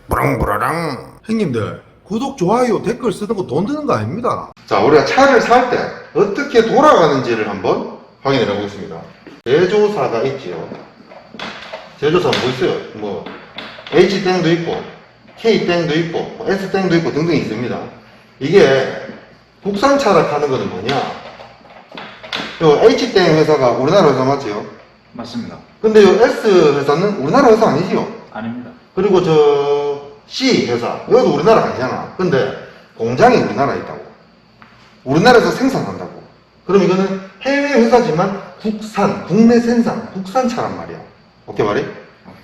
부랑부라랑. 형님들, 구독, 좋아요, 댓글 쓰는 거 돈 드는 거 아닙니다. 자, 우리가 차를 살 때 어떻게 돌아가는지를 한번 확인해 보겠습니다. 제조사가 있지요. 제조사는 뭐 있어요? 뭐 H땡도 있고 K땡도 있고 뭐 S땡도 있고 등등 있습니다. 이게 국산차를 하는 거는 뭐냐? 요 H땡 회사가 우리나라 회사 맞지요? 맞습니다. 근데 요 S 회사는 우리나라 회사 아니지요? 아닙니다. 그리고 저 C 회사, 여기도 우리나라 아니잖아. 근데 공장이 우리나라에 있다고. 우리나라에서 생산한다고. 그럼 이거는 해외 회사지만 국산, 국내 생산, 국산차란 말이야. 오케이 말이?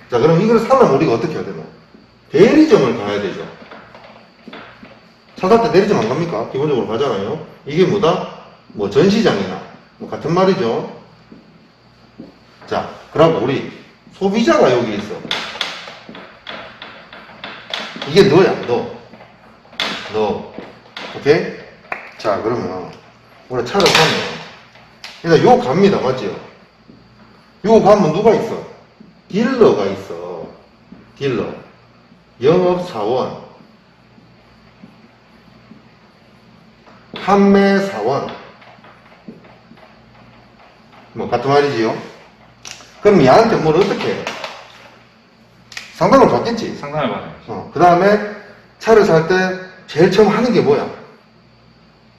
자, 그럼 이걸 사려면 우리가 어떻게 해야 되나? 대리점을 가야 되죠. 차 살 때 대리점 안 갑니까? 기본적으로 가잖아요. 이게 뭐다? 뭐 전시장이나 뭐 같은 말이죠. 자, 그럼 우리 소비자가 여기 있어. 이게 너야, 너. 오케이? 자, 그러면 우리가 차를 사면 일단 요 갑니다. 맞지요? 요 가면 누가 있어? 딜러가 있어. 딜러. 영업사원. 판매사원. 뭐 같은 말이지요? 그럼 얘한테 뭘 어떻게 해? 상담을 받겠지? 상담을 받아야죠. 그 다음에 차를 살 때 제일 처음 하는 게 뭐야?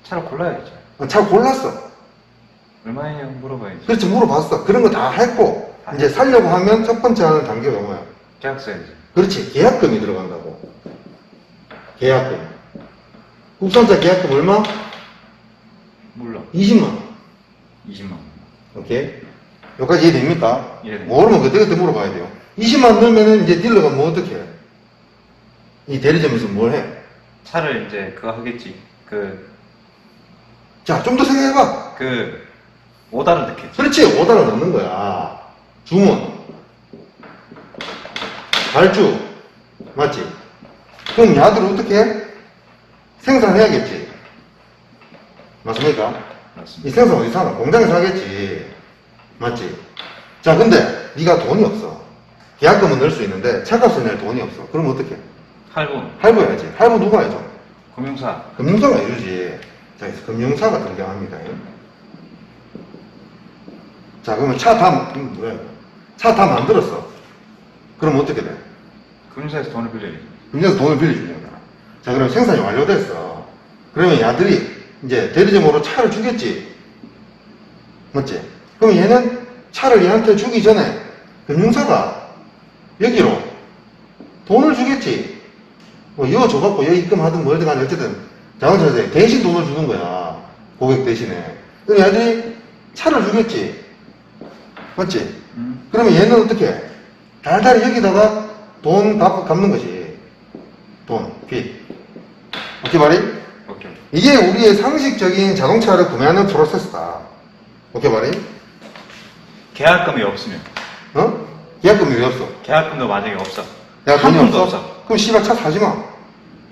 차를 골라야죠. 차 골랐어. 얼마냐고 물어봐야지. 그렇지, 물어봤어. 그런 거 다 했고, 이제 살려고 하면 첫 번째 하는 단계가 뭐야? 계약 써야지. 그렇지, 계약금이 들어간다고. 계약금. 국산차 계약금 얼마? 몰라. 20만원. 20만 원. 오케이? 여기까지 이해됩니까? 이해됩니다. 모르면 그때그때 물어봐야 돼요. 20만 넣으면은 이제 딜러가 뭐 어떻게 해? 이 대리점에서 뭘 해? 차를 이제 그거 하겠지. 자, 좀 더 생각해봐. 오다를 넣겠지. 그렇지, 오다를 넣는 거야. 주문. 발주. 맞지? 그럼 야들 어떻게 해? 생산해야겠지. 맞습니까? 이 맞습니다. 생산 어디서 하나? 공장에서 하겠지. 맞지? 자, 근데 네가 돈이 없어. 계약금은 넣을 수 있는데 차값을 낼 돈이 없어. 그럼 어떻게 해? 할부, 할부해야지. 할부 누가 해줘? 금융사. 금융사가 해주지. 자, 그래서 금융사가 등장합니다. 자, 그러면 차 다 만들었어. 그럼 어떻게 돼? 금융사에서 돈을 빌려야지. 금융사에서 돈을 빌려주는 거야. 자, 그럼 생산이 완료됐어. 그러면 야들이 이제 대리점으로 차를 주겠지. 맞지? 그럼 얘는 차를 얘한테 주기 전에 금융사가 여기로 돈을 주겠지. 뭐 이거 줘갖고 여기 입금하든 뭐든 간에 어쨌든 자동차에 대신 돈을 주는 거야. 고객 대신에. 그럼 얘들이 차를 주겠지. 맞지? 그러면 얘는 어떻게 해? 달달이 여기다가 돈 갚는 거지. 돈, 빚. 오케이 말이? 오케이. 이게 우리의 상식적인 자동차를 구매하는 프로세스다. 오케이 말이? 계약금이 없으면. 어? 계약금이 왜 없어? 계약금도 만약에 없어. 야, 한 돈이 푼도 없어? 그럼 씨발 차 사지 마.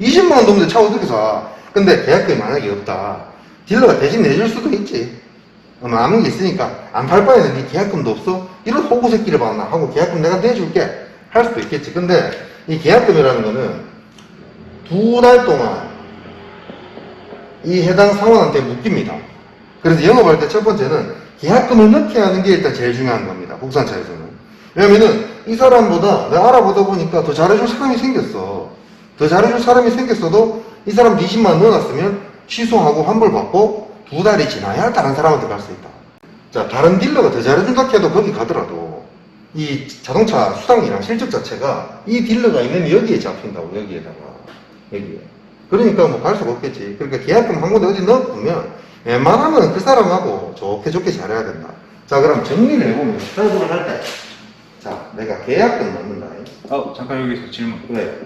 20만 원 넘는데 차 어떻게 사? 근데 계약금이 만약에 없다. 딜러가 대신 내줄 수도 있지. 남은 게 있으니까 안 팔 바에는 네 계약금도 없어? 이런 호구 새끼를 봤나 하고 계약금 내가 내줄게 할 수도 있겠지. 근데 이 계약금이라는 거는 2달 동안 이 해당 사원한테 묶입니다. 그래서 영업할 때 첫 번째는 계약금을 넣게 하는 게 일단 제일 중요한 겁니다. 국산차에서는. 왜냐면은 이 사람보다 내가 알아보다 보니까 더 잘해줄 사람이 생겼어. 더 잘해줄 사람이 생겼어도 이 사람 20만 원 넣어놨으면 취소하고 환불받고 2달이 지나야 다른 사람한테 갈 수 있다. 자, 다른 딜러가 더 잘해준다 해도 거기 가더라도 이 자동차 수당이랑 실적 자체가 이 딜러가 있는 여기에 잡힌다고. 여기에다가. 여기에. 그러니까 뭐 갈 수가 없겠지. 그러니까 계약금 한 군데 어디 넣어두면 웬만하면 그 사람하고 좋게 잘해야 된다. 자, 그럼 정리를 해보면 설부를 할 때. 자, 내가 계약금 넣는다. 잠깐 여기서 질문. 왜?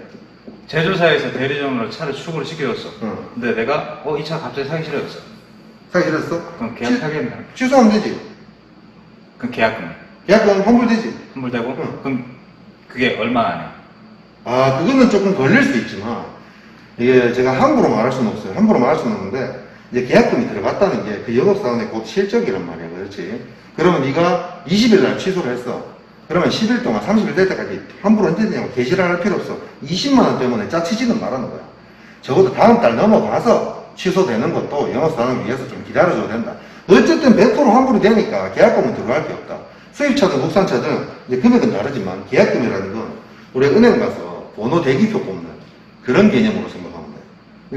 제조사에서 대리점으로 차를 출고를 시켜줬어. 응. 근데 내가, 이 차 갑자기 사기 싫어졌어. 사기 싫었어? 그럼 계약하겠네. 취소하면 되지. 그럼 계약금. 계약금 환불되지. 환불되고? 응. 그럼 그게 얼마 안에? 아, 그거는 조금 걸릴 수 있지만, 이게 제가 함부로 말할 수는 없어요. 함부로 말할 수는 없는데, 이제 계약금이 들어갔다는 게 그 영업사원의 곧 실적이란 말이야. 그렇지? 그러면 네가 20일 날 취소를 했어. 그러면 10일 동안 30일 될 때까지 환불 언제 되냐고 개시를 할 필요 없어. 20만 원 때문에 짜치지는 말하는 거야. 적어도 다음 달 넘어가서 취소되는 것도 영업사원을 위해서 좀 기다려줘야 된다. 어쨌든 100% 환불이 되니까 계약금은 들어갈 게 없다. 수입차든 국산차든 이제 금액은 다르지만 계약금이라는 건 우리 은행 가서 번호 대기표 뽑는 그런 개념으로 생각하면 돼.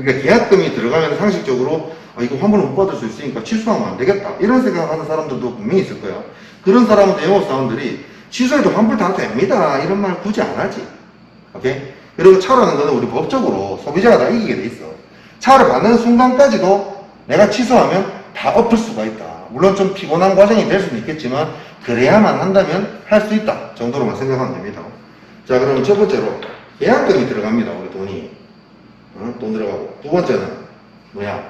그러니까 계약금이 들어가면 상식적으로 이거 환불을 못 받을 수 있으니까 취소하면 안 되겠다. 이런 생각하는 사람들도 분명히 있을 거야. 그런 사람한테 영업사원들이 취소해도 환불 다 됩니다. 이런 말 굳이 안 하지. 오케이? 그리고 차라는 거는 우리 법적으로 소비자가 다 이기게 돼 있어. 차를 받는 순간까지도 내가 취소하면 다 엎을 수가 있다. 물론 좀 피곤한 과정이 될 수는 있겠지만 그래야만 한다면 할 수 있다 정도로만 생각하면 됩니다. 자, 그러면 첫 번째로 계약금이 들어갑니다. 우리 돈이. 돈 들어가고. 두 번째는 뭐야?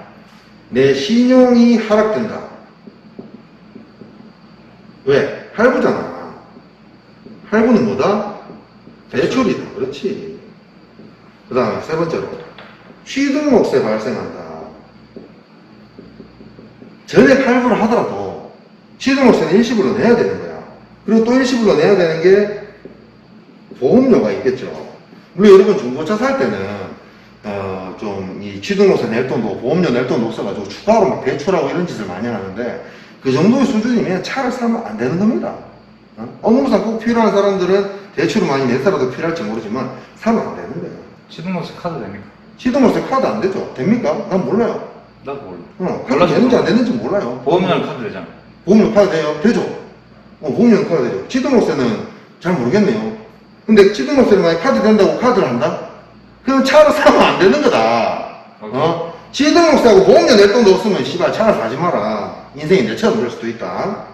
내 신용이 하락된다. 왜? 할부잖아. 할부는 뭐다? 대출이다. 그렇지. 그 다음에 세 번째로 취등록세 발생한다. 전액 할부를 하더라도 취등록세는 일시불로 내야 되는 거야. 그리고 또 일시불로 내야 되는 게 보험료가 있겠죠. 물론 여러분 중고차 살 때는 좀 이 취등록세 낼 돈도 보험료 낼 돈도 없어가지고 추가로 막 대출하고 이런 짓을 많이 하는데 그 정도의 수준이면 차를 사면 안 되는 겁니다. 업무상 꼭 필요한 사람들은 대출을 많이 내서라도 필요할지 모르지만 사면 안 되는 거예요. 취등록세 카드 됩니까? 취등록세 카드 안 되죠? 됩니까? 난 몰라요. 나도 몰라. 카드 되는지 안 되는지 몰라요. 보험료는 카드 되잖아. 보험료 카드 돼요? 되죠? 보험료는 카드 되죠. 취등록세는 잘 모르겠네요. 근데 취등록세를 만약 카드 된다고 카드를 한다? 그럼 차를 사면 안 되는 거다. 취등록세하고 보험료 낼 돈도 없으면 씨발 차를 사지 마라. 인생이 내 차도 될 수도 있다.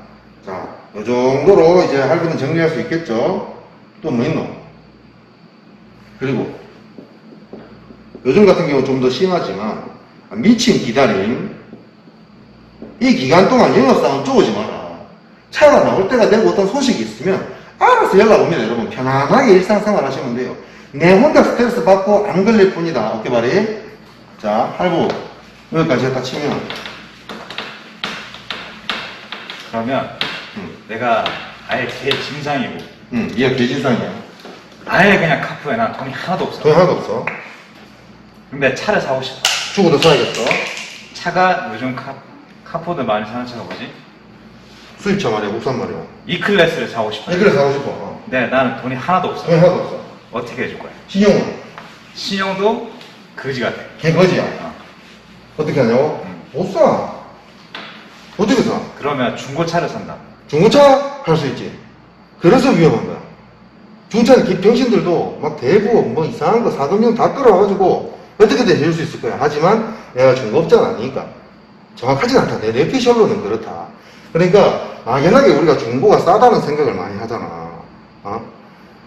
자, 이 정도로 이제 할부는 정리할 수 있겠죠? 또 뭐 있노? 그리고 요즘 같은 경우 좀 더 심하지만 미친 기다림. 이 기간 동안 영업사원 쪼우지 마라. 차가 나올 때가 되고 어떤 소식이 있으면 알아서 연락 옵니다. 여러분 편안하게 일상생활 하시면 돼요. 내 혼자 스트레스 받고 안 걸릴 뿐이다. 오케이 말이? 자, 할부 여기까지 했다 치면 그러면 내가 아예 개진상이고 얘가 개진상이야. 아예 그냥 카푸에 난 돈이 하나도 없어. 돈이 하나도 없어. 근데 차를 사고 싶어. 죽어도 사야겠어. 차가 요즘 카푸들 많이 사는 차가 뭐지? 수입차 말이야, 국산 말이야. E클래스를 사고 싶어. 그래 사고 싶어. 근데 나는 돈이 하나도 없어. 돈이 하나도 없어. 어떻게 해줄 거야? 신용은 신용도 거지 같아. 개거지야. 어. 어떻게 하냐고? 못 사. 어떻게 사? 그러면 중고차를 산다. 중고차 할 수 있지. 그래서 위험한 거야. 중고차 병신들도 막 대부 뭐 이상한 거 사금융 다 끌어가지고 어떻게든 해줄 수 있을 거야. 하지만 내가 중고업자는 아니니까 정확하진 않다. 내 뇌피셜로는 그렇다. 그러니까 막연하게 우리가 중고가 싸다는 생각을 많이 하잖아.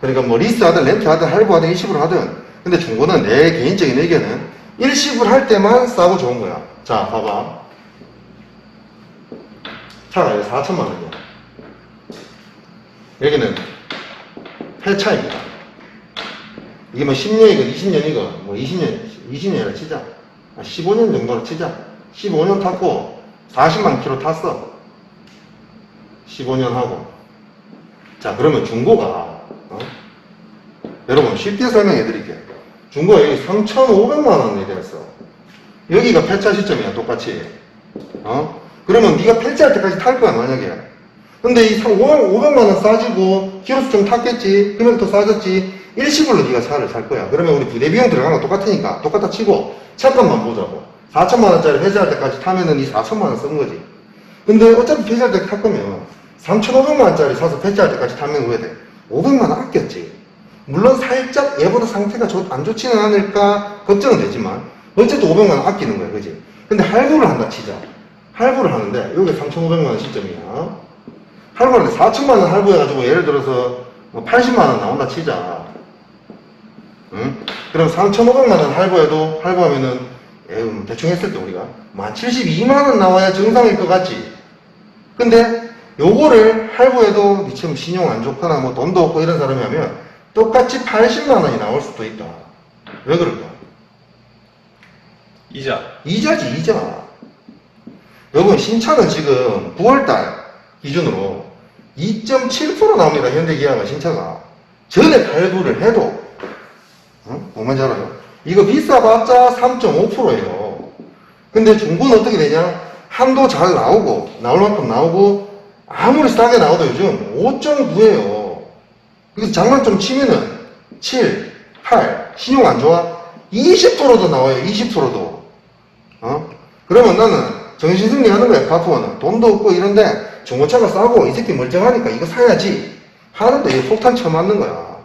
그러니까 뭐 리스하든 렌트하든 할부하든 일시불 하든 근데 중고는 내 개인적인 의견은 일시불 할 때만 싸고 좋은 거야. 자, 봐봐. 차가 여기 4천만 원이야. 여기는 폐차입니다. 이게 뭐 10년이건 20년이건 뭐 20년이라 치자. 15년 정도로 치자. 15년 탔고 40만 킬로 탔어. 15년 하고. 자, 그러면 중고가 여러분 쉽게 설명해 드릴게요. 중고가 여기 3,500만 원이 됐어. 여기가 폐차 시점이야, 똑같이. 그러면 네가 폐차할 때까지 탈 거야, 만약에. 근데 이 500만 원 싸지고 키로수 좀 탔겠지, 금액도 싸졌지, 일시불로 네가 차를 살 거야. 그러면 우리 부대 비용 들어가는 거 똑같으니까 똑같다 치고 차값만 보자고. 4천만 원짜리 폐차할 때까지 타면은 이 4천만 원 쓴 거지. 근데 어차피 폐차할 때 탈 거면 3,500만 원짜리 사서 폐차할 때까지 타면 왜 돼? 500만 원 아꼈지. 물론 살짝 얘보다 상태가 안 좋지는 않을까 걱정은 되지만 어쨌든 500만 원 아끼는 거야, 그지? 근데 할부를 한다 치자. 할부를 하는데 여기 3,500만 원 시점이야. 할부를 하는데 4천만 원 할부해가지고 예를 들어서 80만 원 나온다 치자. 응? 그럼 3,500만 원 할부하면은 대충 했을 때 우리가 한 72만 원 나와야 정상일 것 같지. 근데 요거를 할부해도 니처럼 신용 안 좋거나 뭐 돈도 없고 이런 사람이 하면 똑같이 80만 원이 나올 수도 있다. 왜 그럴까? 이자지, 이자. 여러분, 신차는 지금 9월달 기준으로 2.7% 나옵니다. 현대기아가 신차가. 전에 발굴을 해도, 뭔지 알아요? 이거 비싸봤자 3.5%예요. 근데 중고는 어떻게 되냐? 한도 잘 나오고, 나올 만큼 나오고, 아무리 싸게 나와도 요즘 5.9예요. 그래서 장난점 치면은 7, 8, 신용 안 좋아? 20%도 나와요. 20%도. 그러면 나는 정신승리 하는 거야. 가프원은. 돈도 없고 이런데 중고차가 싸고 이 새끼 멀쩡하니까 이거 사야지 하는데 이게 폭탄 쳐맞는 거야.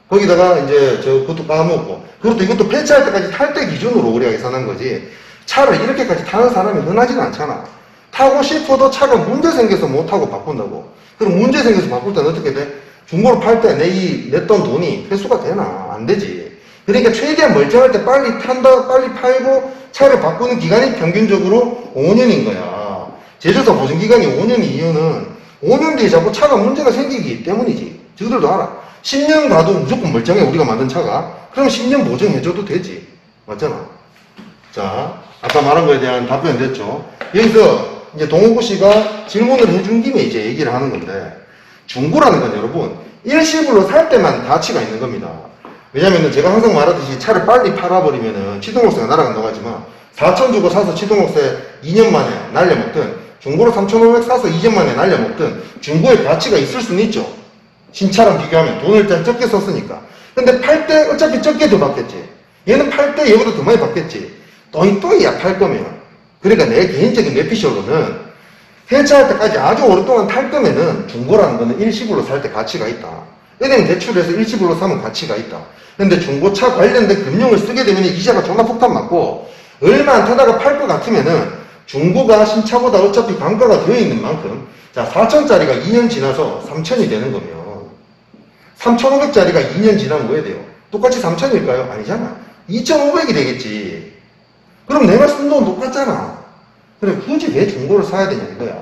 거기다가 이제 그것도 까먹고, 그것도 이것도 폐차할 때까지 탈 때 기준으로 우리가 계산한 거지. 차를 이렇게까지 타는 사람이 흔하지는 않잖아. 타고 싶어도 차가 문제 생겨서 못 타고 바꾼다고. 그럼 문제 생겨서 바꿀 때는 어떻게 돼? 중고로 팔 때 냈던 돈이 회수가 되나? 안 되지. 그러니까 최대한 멀쩡할 때 빨리 탄다, 빨리 팔고 차를 바꾸는 기간이 평균적으로 5년인 거야. 제조사 보증 기간이 5년인 이유는 5년 뒤에 자꾸 차가 문제가 생기기 때문이지. 저들도 알아. 10년 가도 무조건 멀쩡해, 우리가 만든 차가. 그럼 10년 보증해줘도 되지. 맞잖아. 자, 아까 말한 거에 대한 답변 됐죠. 여기서 이제 동호구 씨가 질문을 해준 김에 이제 얘기를 하는 건데, 중고라는 건 여러분, 일시불로 살 때만 가치가 있는 겁니다. 왜냐면은 제가 항상 말하듯이 차를 빨리 팔아버리면은 취등록세가 날아간다고 하지만 4천 주고 사서 취등록세 2년 만에 날려먹든 중고로 3,500 사서 2년 만에 날려먹든 중고의 가치가 있을 수는 있죠. 신차랑 비교하면 돈을 일단 적게 썼으니까. 근데 팔 때 어차피 적게 더 받겠지. 얘는 팔 때 얘보다 더 많이 받겠지. 또이또이야 팔 거면. 그러니까 내 개인적인 내피셜로는 폐차할 때까지 아주 오랫동안 탈 거면은 중고라는 거는 일시불로 살 때 가치가 있다. 은행 대출해서 일시불로 사면 가치가 있다. 근데 중고차 관련된 금융을 쓰게 되면 이자가 존나 폭탄 맞고 얼마 안 타다가 팔 것 같으면은 중고가 신차보다 어차피 단가가 되어 있는 만큼 자 4천짜리가 2년 지나서 3천이 되는 거면 3,500짜리가 2년 지나면 왜 돼요? 똑같이 3천일까요? 아니잖아. 2,500이 되겠지. 그럼 내가 쓴 돈 똑같잖아. 그래 굳이 왜 중고를 사야 되냐 이거야.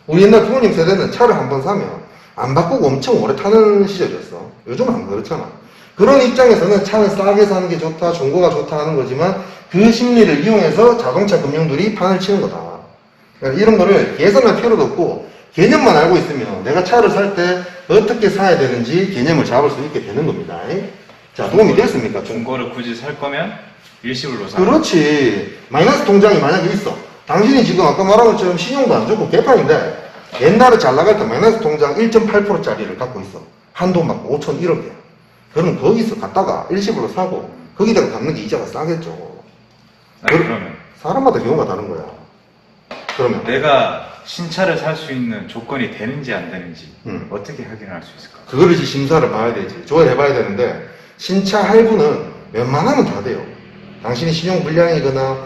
우리 옛날 부모님 세대는 차를 한번 사면 안 바꾸고 엄청 오래 타는 시절이었어. 요즘은 안 그렇잖아. 그런 입장에서는 차를 싸게 사는 게 좋다, 중고가 좋다 하는 거지만 그 심리를 이용해서 자동차 금융들이 판을 치는 거다. 그러니까 이런 거를 계산할 필요도 없고 개념만 알고 있으면 내가 차를 살 때 어떻게 사야 되는지 개념을 잡을 수 있게 되는 겁니다. 자, 도움이 됐습니까? 중고를 굳이 살 거면 일시불로 사. 그렇지. 마이너스 통장이 만약에 있어. 당신이 지금 아까 말한 것처럼 신용도 안 좋고 개판인데 옛날에 잘 나갈 때 마이너스 통장 1.8%짜리를 갖고 있어. 한돈 받고 5천 1억이야. 그럼 거기서 갖다가 일시불로 사고 거기다가 갚는 게 이자가 싸겠죠. 아니, 그러면 사람마다 경우가 다른 거야. 그러면 내가 신차를 살 수 있는 조건이 되는지 안 되는지 어떻게 확인할 수 있을까? 그거를 이제 심사를 봐야 되지. 조회해봐야 되는데 신차 할부는 웬만하면 다 돼요. 당신이 신용 불량이거나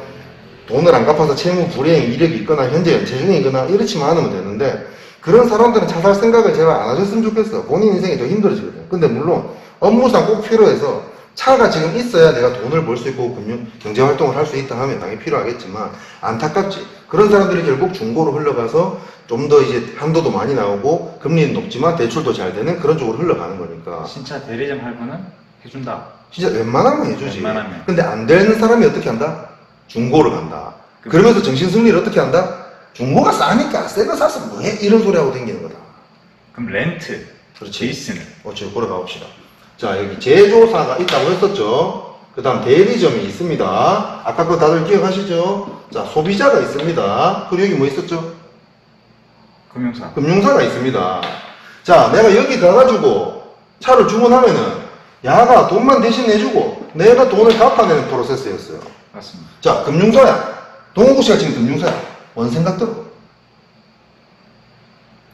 돈을 안 갚아서 채무 불이행 이력이 있거나 현재 연체 중이거나 이렇지만 않으면 되는데 그런 사람들은 차 살 생각을 제발 안 하셨으면 좋겠어. 본인 인생이 더 힘들어지거든. 근데 물론 업무상 꼭 필요해서 차가 지금 있어야 내가 돈을 벌 수 있고 경제활동을 할 수 있다 하면 당연히 필요하겠지만 안타깝지. 그런 사람들이 결국 중고로 흘러가서 좀 더 이제 한도도 많이 나오고 금리는 높지만 대출도 잘 되는 그런 쪽으로 흘러가는 거니까. 신차 대리점 할부는 해준다. 진짜 웬만하면 해주지. 웬만하면. 근데 안 되는 사람이 어떻게 한다? 중고를 간다. 그러면서 정신승리를 어떻게 한다? 중고가 싸니까 새 거 사서 뭐해? 이런 소리 하고 다니는 거다. 그럼 렌트, 그렇지. 리스는? 그렇지. 보러 가봅시다. 자, 여기 제조사가 있다고 했었죠. 그 다음 대리점이 있습니다. 아까 그거 다들 기억하시죠? 자, 소비자가 있습니다. 그리고 여기 뭐 있었죠? 금융사. 금융사가 있습니다. 자, 내가 여기 가가지고 차를 주문하면은 야가 돈만 대신 내주고 내가 돈을 갚아내는 프로세스였어요. 맞습니다. 자, 금융사야. 동호구 씨가 지금 금융사야. 뭔 생각 들어?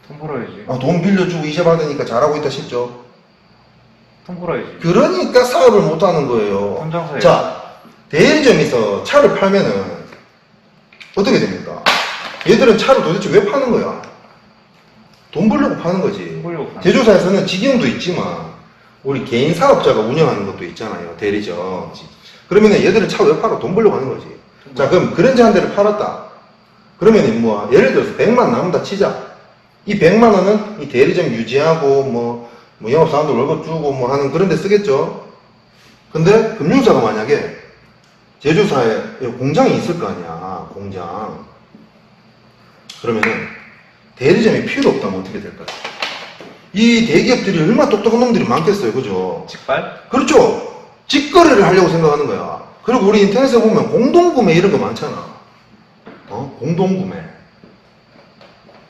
돈 벌어야지. 돈 빌려주고 이자 받으니까 잘하고 있다 싶죠? 돈 벌어야지. 그러니까 사업을 못하는 거예요. 현장사예요. 자, 대리점에서 차를 팔면은 어떻게 됩니까? 얘들은 차를 도대체 왜 파는 거야? 돈 벌려고 파는 거지. 돈 벌려고 파는 제조사에서는 직영도 있지만 우리 개인 사업자가 운영하는 것도 있잖아요. 대리점. 그러면은 얘들은 차 왜 팔아? 돈 벌려고 하는 거지. 자, 그럼 그랜저 한 대를 팔았다. 그러면은 뭐 예를 들어서 100만 남는다 치자. 이 100만 원은 이 대리점 유지하고 뭐 영업사원들 월급 주고 뭐 하는 그런 데 쓰겠죠. 근데 금융사가 만약에 제조사에 공장이 있을 거 아니야. 공장. 그러면은 대리점이 필요 없다면 어떻게 될까요? 이 대기업들이 얼마나 똑똑한 놈들이 많겠어요. 그죠? 직발? 그렇죠. 직거래를 하려고 생각하는 거야. 그리고 우리 인터넷에 보면 공동구매 이런 거 많잖아. 공동구매.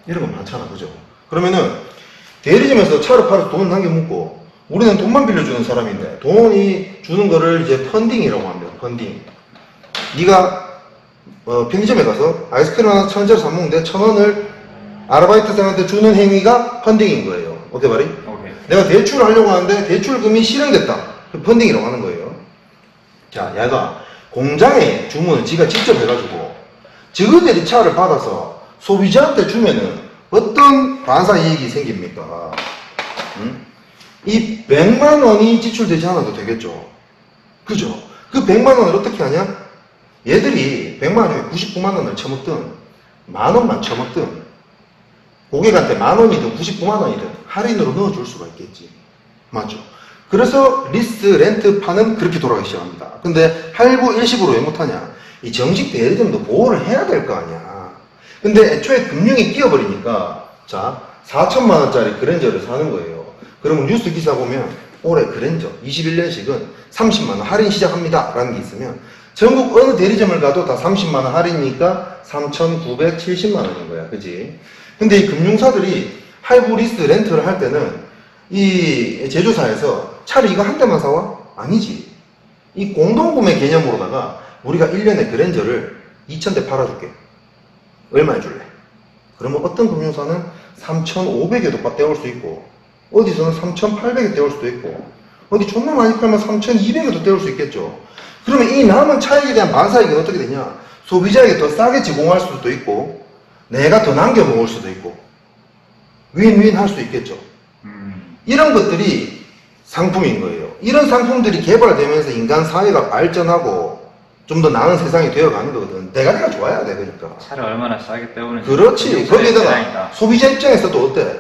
이런 거 많잖아. 그죠? 그러면은 대리점에서 차를 팔아서 돈을 남겨먹고 우리는 돈만 빌려주는 사람인데 돈이 주는 거를 이제 펀딩이라고 합니다. 펀딩. 네가 편의점에 가서 아이스크림 하나 1,000원짜리 사 먹는데 1,000원을 아르바이트생한테 주는 행위가 펀딩인 거예요. 오케이 말이? 오케이. 내가 대출을 하려고 하는데 대출금이 실행됐다. 그 펀딩이라고 하는 거예요. 자, 얘가 공장에 주문을 지가 직접 해가지고 저들이 차를 받아서 소비자한테 주면은 어떤 반사 이익이 생깁니까? 이 100만 원이 지출되지 않아도 되겠죠. 그죠? 그 100만 원을 어떻게 하냐? 얘들이 100만 원 중에 99만 원을 처먹든 만 원만 처먹든 고객한테 만 원이든 99만 원이든 할인으로 넣어줄 수가 있겠지. 맞죠? 그래서 리스, 렌트, 파는 그렇게 돌아가기 시작합니다. 근데 할부 일시불로 왜 못하냐? 이 정식 대리점도 보호를 해야 될 거 아니야. 근데 애초에 금융이 끼어버리니까 자 4천만 원짜리 그랜저를 사는 거예요. 그러면 뉴스 기사 보면 올해 그랜저 21년식은 30만 원 할인 시작합니다 라는 게 있으면 전국 어느 대리점을 가도 다 30만 원 할인이니까 3,970만 원인 거야. 그지? 근데 이 금융사들이 할부 리스 렌트를 할 때는 이 제조사에서 차를 이거 한 대만 사와? 아니지. 이 공동구매 개념으로다가 우리가 1년에 그랜저를 2,000대 팔아줄게. 얼마에 줄래? 그러면 어떤 금융사는 3,500에도 떼올 수 있고 어디서는 3,800에 떼올 수도 있고 어디 존나 많이 팔면 3,200에도 떼올 수 있겠죠. 그러면 이 남은 차익에 대한 반사익은 어떻게 되냐? 소비자에게 더 싸게 제공할 수도 있고 내가 더 남겨 먹을 수도 있고 윈윈 할 수 있겠죠. 이런 것들이 상품인 거예요. 이런 상품들이 개발되면서 인간 사회가 발전하고 좀 더 나은 세상이 되어가는 거거든. 내가 좋아야 돼. 그러니까 차를 얼마나 싸게 때우는지. 그렇지. 거기에다가 세상이다. 소비자 입장에서도 어때?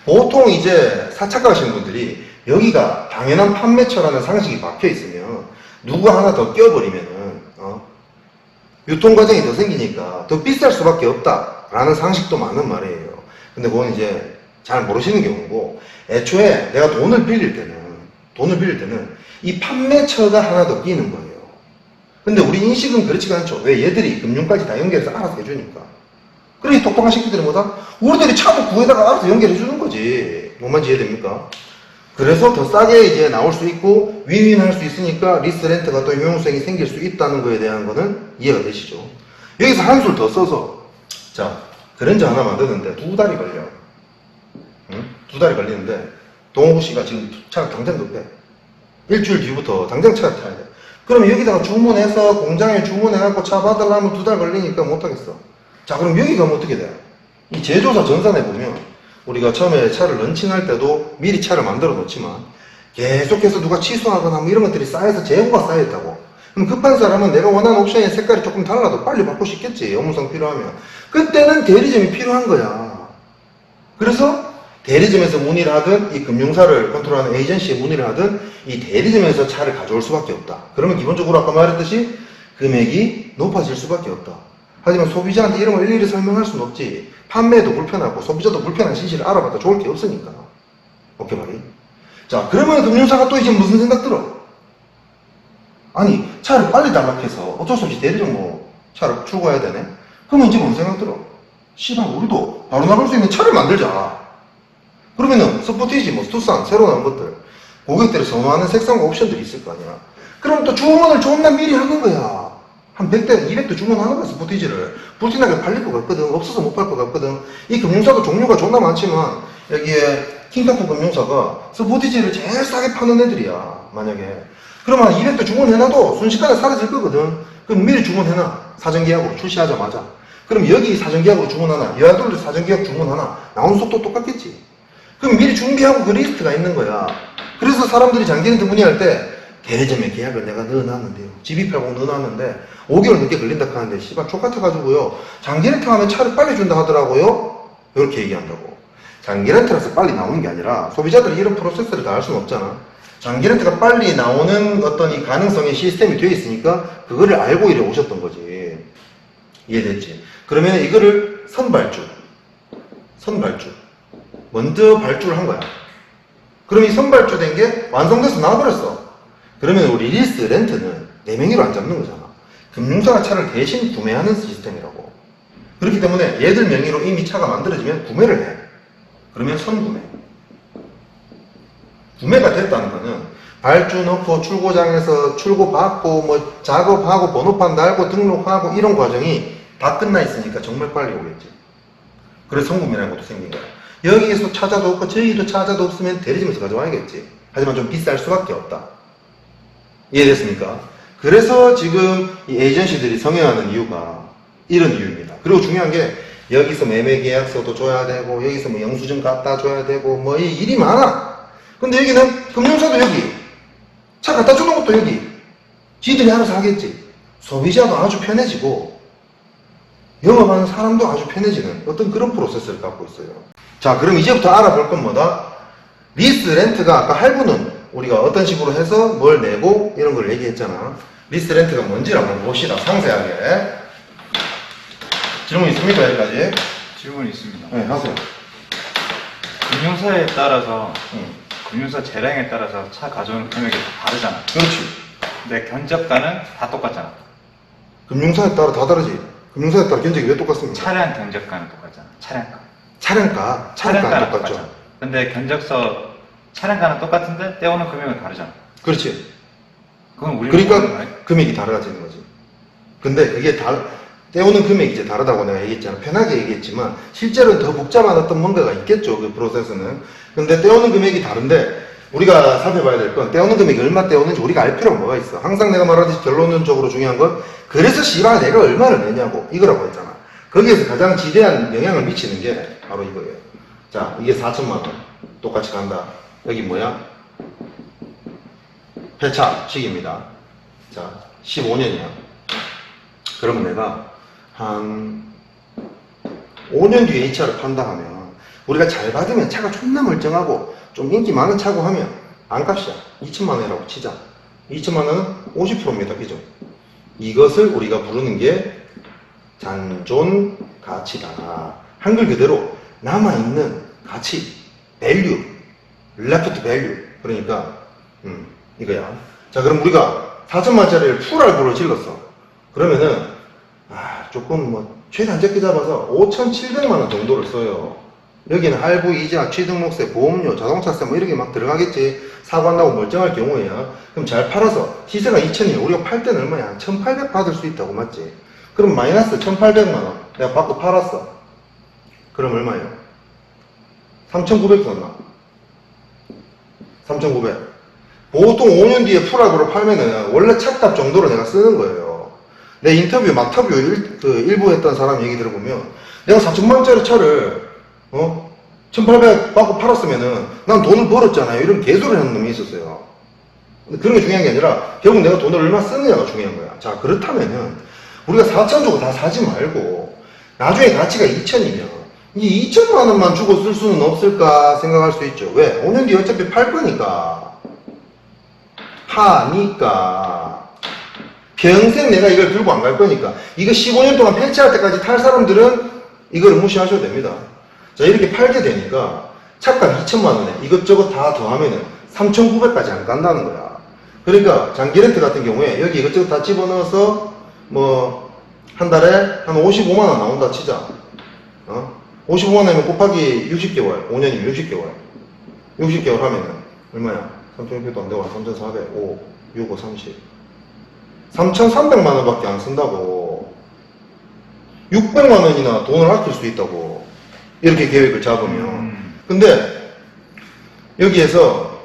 보통 이제 사착가 하시는 분들이 여기가 당연한 판매처라는 상식이 박혀 있으면 누구 하나 더 껴버리면은 유통 과정이 더 생기니까 더 비쌀 수밖에 없다라는 상식도 많은 말이에요. 근데 그건 이제 잘 모르시는 경우고 애초에 내가 돈을 빌릴 때는 이 판매처가 하나 더 끼는 거예요. 근데 우리 인식은 그렇지가 않죠. 왜? 얘들이 금융까지 다 연결해서 알아서 해주니까. 그러니 똑똑한 새끼들이 뭐다? 우리들이 차도 구해다가 알아서 연결해주는 거지. 뭔말인지 이해됩니까? 그래서 더 싸게 이제 나올 수 있고 윈윈할 수 있으니까 리스 렌트가 또 효용성이 생길 수 있다는 거에 대한 거는 이해가 되시죠? 여기서 한술 더 써서 자 그랜저 하나 만드는데 2달이 걸려. 응? 2달이 걸리는데 동호구 씨가 지금 차가 당장 급해. 일주일 뒤부터 당장 차를 타야 돼. 그럼 여기다가 주문해서 공장에 주문해갖고 차 받으려면 2달 걸리니까 못하겠어. 자 그럼 여기 가면 어떻게 돼? 이 제조사 전산에 보면 우리가 처음에 차를 런칭할 때도 미리 차를 만들어 놓지만 계속해서 누가 취소하거나 뭐 이런 것들이 쌓여서 재고가 쌓여있다고. 그럼 급한 사람은 내가 원하는 옵션의 색깔이 조금 달라도 빨리 받고 싶겠지. 업무상 필요하면. 그때는 대리점이 필요한 거야. 그래서 대리점에서 문의를 하든 이 금융사를 컨트롤하는 에이전시에 문의를 하든 이 대리점에서 차를 가져올 수밖에 없다. 그러면 기본적으로 아까 말했듯이 금액이 높아질 수밖에 없다. 하지만 소비자한테 이런 걸 일일이 설명할 수는 없지. 판매도 불편하고 소비자도 불편한 진실을 알아봤다 좋을 게 없으니까. 오케이 말이? 자 그러면 금융사가 또 이제 무슨 생각 들어? 아니 차를 빨리 달락해서 어쩔 수 없이 대리점 뭐 차를 출고해야 되네? 그러면 이제 뭔 생각 들어? 씨발 우리도 바로 나갈 수 있는 차를 만들자. 그러면은 스포티지 뭐 투싼 새로 나온 것들 고객들이 선호하는 색상과 옵션들이 있을 거 아니야. 그럼 또 주문을 존나 미리 하는 거야. 한 100대, 200대 주문하는 거야, 스포티지를. 불티나게 팔릴 것 같거든. 없어서 못 팔 것 같거든. 이 금융사도 종류가 존나 많지만, 여기에 킹카프 금융사가 스포티지를 제일 싸게 파는 애들이야, 만약에. 그러면 200대 주문해놔도 순식간에 사라질 거거든. 그럼 미리 주문해놔. 사전계약으로 출시하자마자. 그럼 여기 사전계약으로 주문 하나, 여하돌도 사전계약 주문 하나, 나오는 속도 똑같겠지. 그럼 미리 준비하고 그 리스트가 있는 거야. 그래서 사람들이 장기렌트 문의할 때, 대리점에 계약을 내가 넣어놨는데요. GB80 넣어놨는데 5개월 늦게 걸린다 하는데 씨발 족같아가지고요. 장기렌트 하면 차를 빨리 준다 하더라고요. 이렇게 얘기한다고. 장기렌트라서 빨리 나오는 게 아니라 소비자들이 이런 프로세스를 다 할 수는 없잖아. 장기렌트가 빨리 나오는 어떤 이 가능성의 시스템이 되어 있으니까 그거를 알고 이래 오셨던 거지. 이해됐지? 그러면 이거를 선발주 먼저 발주를 한 거야. 그럼 이 선발주된 게 완성돼서 나와버렸어. 그러면 우리 리스 렌트는 내 명의로 안 잡는 거잖아. 금융사가 차를 대신 구매하는 시스템이라고. 그렇기 때문에 얘들 명의로 이미 차가 만들어지면 구매를 해. 그러면 선구매. 구매가 됐다는 거는 발주 넣고 출고장에서 출고 받고 뭐 작업하고 번호판 달고 등록하고 이런 과정이 다 끝나 있으니까 정말 빨리 오겠지. 그래서 선구매라는 것도 생긴 거야. 여기에서 차자도 없고 저기도 차자도 없으면 대리점에서 가져와야겠지. 하지만 좀 비쌀 수밖에 없다. 이해됐습니까? 그래서 지금 이 에이전시들이 성행하는 이유가 이런 이유입니다. 그리고 중요한 게 여기서 매매 계약서도 줘야 되고 여기서 뭐 영수증 갖다 줘야 되고 뭐 이 일이 많아. 근데 여기는 금융사도 여기, 차 갖다 주는 것도 여기. 지들이 알아서 하겠지. 소비자도 아주 편해지고 영업하는 사람도 아주 편해지는 어떤 그런 프로세스를 갖고 있어요. 자, 그럼 이제부터 알아볼 건 뭐다? 리스 렌트가 아까 할부는 우리가 어떤 식으로 해서 뭘 내고 이런 걸 얘기했잖아. 리스 렌트가 뭔지 한번 봅시다. 상세하게. 질문 있습니까? 여기까지? 질문이 있습니다. 네, 하세요. 금융사에 따라서 금융사 재량에 따라서 차 가져오는 금액이 다르잖아. 그렇지. 근데 견적가는 다 똑같잖아. 금융사에 따라 다 다르지. 금융사에 따라 견적이 왜 똑같습니까? 차량 견적가는 똑같잖아. 차량가. 차량가는 똑같죠. 똑같잖아. 근데 견적서 차량가는 똑같은데 떼오는 금액은 다르잖아. 그렇지. 그건 우리 그러니까 금액이 다르다는 거지. 근데 그게 떼오는 금액이 이제 다르다고 내가 얘기했잖아. 편하게 얘기했지만 실제로는 더 복잡한 어떤 뭔가가 있겠죠. 그 프로세스는. 근데 떼오는 금액이 다른데 우리가 살펴봐야 될 건 떼오는 금액이 얼마 떼오는지 우리가 알 필요가 뭐가 있어. 항상 내가 말하듯이 결론적으로 중요한 건 그래서 씨발 내가 얼마를 내냐고 이거라고 했잖아. 거기에서 가장 지대한 영향을 미치는 게 바로 이거예요. 자, 이게 4천만 원 똑같이 간다. 여기 뭐야? 폐차 시기입니다. 자, 15년이야. 그러면 내가 한 5년 뒤에 이 차를 판다 하면 우리가 잘 받으면 차가 존나 멀쩡하고 좀 인기 많은 차고 하면 안값이야. 2천만 원이라고 치자. 2천만 원은 50%입니다. 그죠? 이것을 우리가 부르는 게 잔존 가치다. 한글 그대로 남아있는 가치, value, left value. 그러니까 이거야. 자, 그럼 우리가 4천만짜리를 풀 할부로 질렀어. 그러면은 조금 뭐 최대한 적게 잡아서 5,700만 원 정도를 써요. 여기는 할부, 이자, 취등록세, 보험료, 자동차세 뭐 이렇게 막 들어가겠지. 사고 안 나고 멀쩡할 경우에요. 그럼 잘 팔아서 시세가 2,000이에요. 우리가 팔 때는 얼마야? 1,800 받을 수 있다고, 맞지? 그럼 마이너스 1,800만 원 내가 받고 팔았어. 그럼 얼마예요? 3,900 썼나? 3,900. 보통 5년 뒤에 풀할부로 팔면은 원래 차값 정도로 내가 쓰는 거예요. 내 인터뷰, 막터뷰 일부 했던 사람 얘기 들어보면 내가 4천만원짜리 차를 1,800 받고 팔았으면은 난 돈을 벌었잖아요. 이런 개소리 하는 놈이 있었어요. 근데 그런 게 중요한 게 아니라 결국 내가 돈을 얼마 쓰느냐가 중요한 거야. 자, 그렇다면은 우리가 4천 주고 다 사지 말고 나중에 가치가 2천이면 이 2천만 원만 주고 쓸 수는 없을까 생각할 수 있죠. 왜? 5년 뒤에 어차피 팔 거니까. 파니까. 평생 내가 이걸 들고 안 갈 거니까. 이거 15년 동안 폐차할 때까지 탈 사람들은 이걸 무시하셔도 됩니다. 자, 이렇게 팔게 되니까 차값 2천만 원에 이것저것 다 더하면은 3,900까지 안 간다는 거야. 그러니까 장기 렌트 같은 경우에 여기 이것저것 다 집어넣어서 뭐 한 달에 한 55만 원 나온다 치자. 55만 원이면 곱하기 60개월, 5년이면 60개월. 60개월 하면은 얼마야? 3,600도 안 되고 3,400, 5, 6, 5, 30. 3,300만 원밖에 안 쓴다고. 600만 원이나 돈을 아낄 수 있다고. 이렇게 계획을 잡으면. 근데 여기에서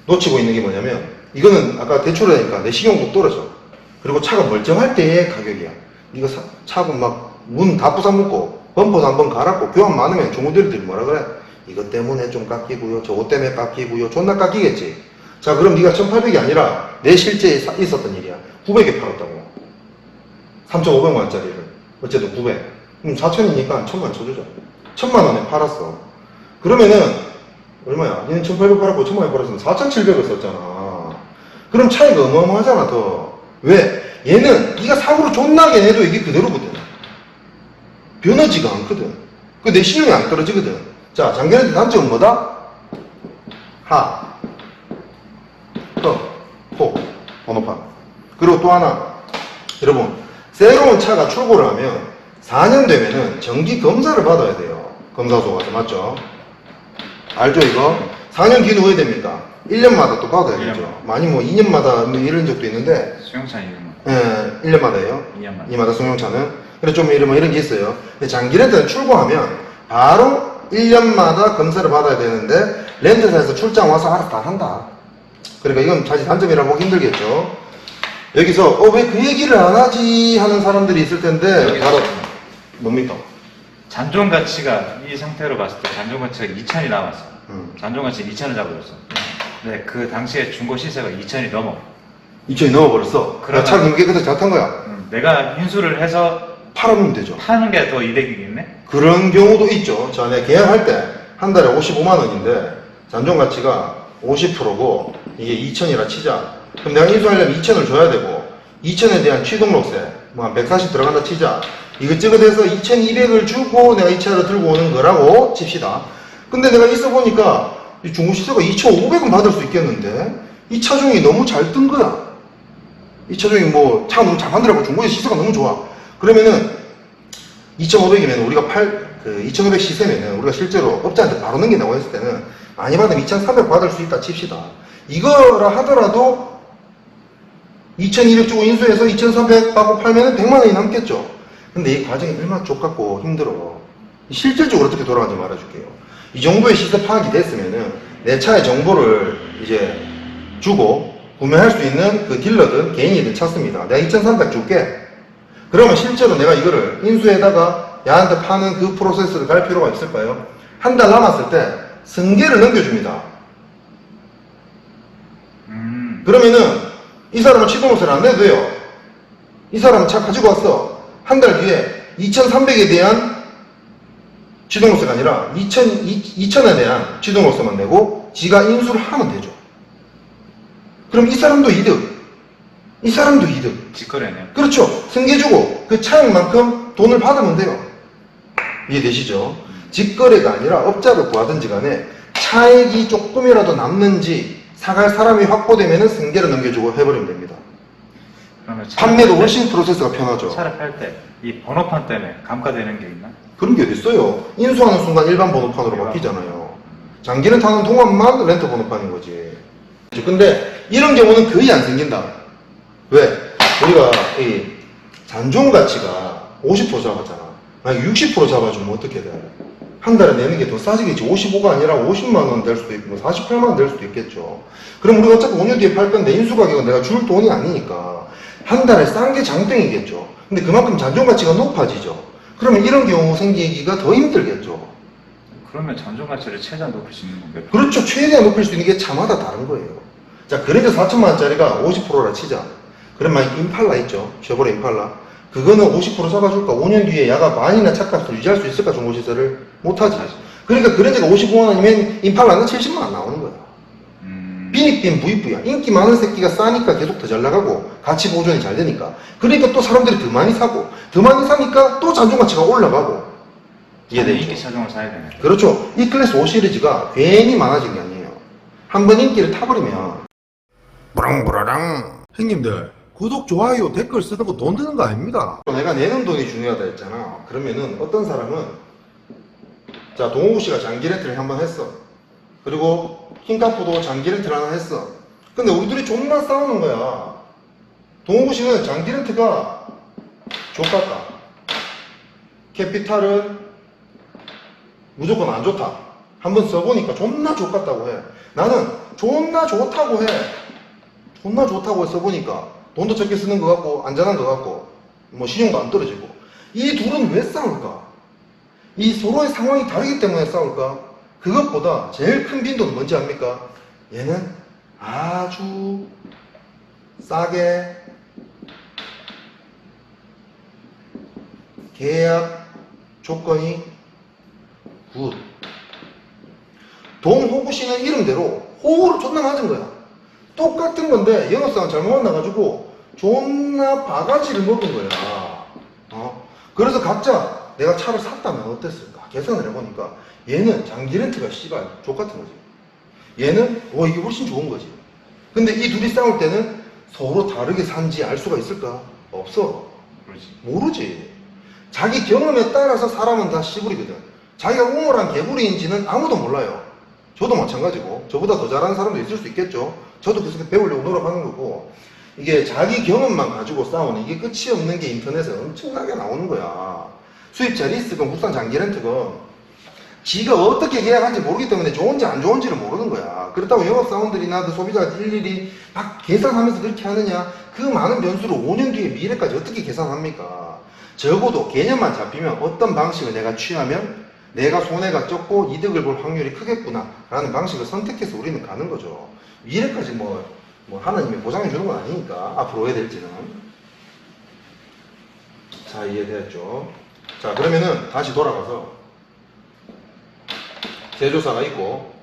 놓치고 있는 게 뭐냐면 이거는 아까 대출을 하니까 내 신용도 떨어져. 그리고 차가 멀쩡할 때의 가격이야. 이거 차고 막 문 다 부숴먹고 범퍼도 한번 갈았고 교환 많으면 중고대리들이 뭐라 그래? 이것 때문에 좀 깎이고요. 저것 때문에 깎이고요. 존나 깎이겠지. 자, 그럼 네가 1,800이 아니라 내 실제 있었던 일이야. 900에 팔았다고. 3,500만 원짜리를. 어쨌든 900. 그럼 4,000이니까 1,000만 쳐주자. 1,000만 원에 팔았어. 그러면은 얼마야? 얘는 1,800 팔았고 1,000만 원에 팔았으면 4,700을 썼잖아. 그럼 차이가 어마어마하잖아. 더. 왜? 얘는 네가 사고를 존나게 내도 이게 그대로거든. 변하지가 않거든. 그 내 신용이 안 떨어지거든. 자, 장기렌트 단점은 뭐다? 번호판. 그리고 또 하나, 여러분, 새로운 차가 출고를 하면 4년 되면은 정기 검사를 받아야 돼요. 검사소 가서, 맞죠? 알죠, 이거? 4년 뒤는 왜 됩니까? 1년마다 또 받아야겠죠. 많이 뭐 2년마다 뭐 이런 적도 있는데, 수용차 이름은 예, 1년마다예요. 2년마다. 2년마다 승용차는. 그래, 좀 이런 게 있어요. 근데 장기 렌트는 출고하면 바로 1년마다 검사를 받아야 되는데, 렌트사에서 출장 와서 알아서 다 한다. 그러니까 이건 사실 단점이라고 보기 힘들겠죠. 여기서, 왜 그 얘기를 안 하지? 하는 사람들이 있을 텐데, 바로, 뭡니까? 잔존 가치가 이 상태로 봤을 때 잔존 가치가 2천이 남았어. 잔존 가치 2천을 잡아줬어. 근데 그 당시에 중고 시세가 2천이 넘어. 2천이 넘어버렸어. 그러면- 차 경기에 그래서 잘 탄 거야. 내가 인수를 해서 팔아보면 되죠. 파는 게 더 이득이겠네? 그런 경우도 있죠. 자, 내가 계약할 때 한 달에 55만 원인데 잔존 가치가 50%고 이게 2천이라 치자. 그럼 내가 인수하려면 2천을 줘야 되고 2천에 대한 취등록세 뭐 한 140 들어간다 치자. 이것저것 해서 2,200을 주고 내가 이 차를 들고 오는 거라고 칩시다. 근데 내가 있어 보니까 이 중고시세가 2,500원 받을 수 있겠는데 이 차종이 너무 잘 뜬 거야. 이 차종이 뭐 차가 너무 잘 만들어고 중고시 시세가 너무 좋아. 그러면은 2,500이면 우리가 2,500 시세면은 우리가 실제로 업자한테 바로 넘긴다고 했을 때는 많이 받으면 2,300 받을 수 있다 칩시다. 이거라 하더라도 2,200 주고 인수해서 2,300 받고 팔면은 100만 원이 남겠죠. 근데 이 과정이 얼마나 족같고 힘들어. 실질적으로 어떻게 돌아가는지 말해줄게요. 이 정도의 시세 파악이 됐으면은 내 차의 정보를 이제 주고 구매할 수 있는 그 딜러든 개인이든 찾습니다. 내가 2,300 줄게. 그러면 실제로 내가 이거를 인수에다가 야한테 파는 그 프로세스를 갈 필요가 있을까요? 한 달 남았을 때 승계를 넘겨줍니다. 그러면은 이 사람은 취등록세를 안 내도 돼요. 이 사람은 차 가지고 왔어. 한 달 뒤에 2,300에 대한 취등록세가 아니라 2,000에 대한 취등록세만 내고 지가 인수를 하면 되죠. 그럼 이 사람도 이득. 이 사람도 이득. 직거래네요. 그렇죠. 승계 주고 그 차액만큼 돈을 받으면 돼요. 이해되시죠? 직거래가 아니라 업자를 구하든지 간에 차액이 조금이라도 남는지 사갈 사람이 확보되면 승계를 넘겨주고 해버리면 됩니다. 그러면 판매도 훨씬 프로세스가 편하죠. 차를 팔 때 이 번호판 때문에 감가되는 게 있나? 그런 게 어딨어요. 인수하는 순간 일반 번호판으로 바뀌잖아요. 장기를 타는 동안만 렌트 번호판인 거지. 근데 이런 경우는 거의 안 생긴다. 왜? 우리가 이 잔존 가치가 50% 잡았잖아. 만약 60% 잡아주면 어떻게 돼? 한 달에 내는 게 더 싸지겠지. 55가 아니라 50만 원 될 수도 있고 48만 원 될 수도 있겠죠. 그럼 우리가 어차피 5년 뒤에 팔 건데 인수 가격은 내가 줄 돈이 아니니까 한 달에 싼 게 장땡이겠죠. 근데 그만큼 잔존 가치가 높아지죠. 그러면 이런 경우 생기기가 더 힘들겠죠. 그러면 잔존 가치를 최대한 높일 수 있는 건가요? 그렇죠. 최대한 높일 수 있는 게 차마다 다른 거예요. 자, 그래도 4천만 원짜리가 50%라 치자. 그러면 임팔라 있죠. 쉐보레 임팔라. 그거는 50% 잡아줄까? 5년 뒤에 야가 만이나 차값을 유지할 수 있을까? 중고시세를? 못하지. 그러니까 그랜저가 55만 원이면 임팔라는 70만 원 나오는 거야. 빈익빈 부익부야. 인기 많은 새끼가 싸니까 계속 더 잘 나가고 가치 보존이 잘 되니까. 그러니까 또 사람들이 더 많이 사고 더 많이 사니까 또 잔존 가치가 올라가고. 인기 이해되죠? 차종을 사야 되네. 그렇죠. 이 클래스 5 시리즈가 괜히 많아진 게 아니에요. 한번 인기를 타버리면 부랑부라랑. 형님들 구독 좋아요 댓글 쓰는 거 돈 드는 거 아닙니다. 내가 내는 돈이 중요하다 했잖아. 그러면은 어떤 사람은 자, 동호구 씨가 장기 렌트를 한번 했어. 그리고 킹카프도 장기 렌트를 하나 했어. 근데 우리 둘이 존나 싸우는 거야. 동호구 씨는 장기 렌트가 좋았다. 캐피탈은 무조건 안 좋다. 한번 써보니까 존나 좋았다고 해. 나는 존나 좋다고 해. 존나 좋다고 써보니까 돈도 적게 쓰는 것 같고 안전한 것 같고 뭐 신용도 안 떨어지고. 이 둘은 왜 싸울까? 이 서로의 상황이 다르기 때문에 싸울까? 그것보다 제일 큰 빈도는 뭔지 압니까? 얘는 아주 싸게 계약 조건이 굿. 동호구 씨는 이름대로 호구를 존나 맞은 거야. 똑같은 건데 영업상은 잘못 만나가지고 존나 바가지를 먹은 거야. 그래서 각자 내가 차를 샀다면 어땠을까? 계산을 해보니까 얘는 장기 렌트가 씨발 족같은 거지. 얘는 이게 훨씬 좋은 거지. 근데 이 둘이 싸울 때는 서로 다르게 산지 알 수가 있을까? 없어. 그렇지. 모르지. 자기 경험에 따라서 사람은 다 씨부리거든. 자기가 우물한 개구리인지는 아무도 몰라요. 저도 마찬가지고, 저보다 더 잘하는 사람도 있을 수 있겠죠. 저도 계속 배우려고 노력하는 거고, 이게 자기 경험만 가지고 싸우는 이게 끝이 없는 게 인터넷에 엄청나게 나오는 거야. 수입자 리스건 국산 장기 렌트건 지가 어떻게 계약한지 모르기 때문에 좋은지 안 좋은지를 모르는 거야. 그렇다고 영업사원들이나 그 소비자가 일일이 막 계산하면서 그렇게 하느냐? 그 많은 변수를 5년 뒤에 미래까지 어떻게 계산합니까? 적어도 개념만 잡히면 어떤 방식을 내가 취하면 내가 손해가 적고 이득을 볼 확률이 크겠구나 라는 방식을 선택해서 우리는 가는 거죠. 미래까지 뭐 하나님이 보장해 주는 건 아니니까 앞으로 해야 될지는. 자, 이해되었죠? 자, 그러면은 다시 돌아가서 제조사가 있고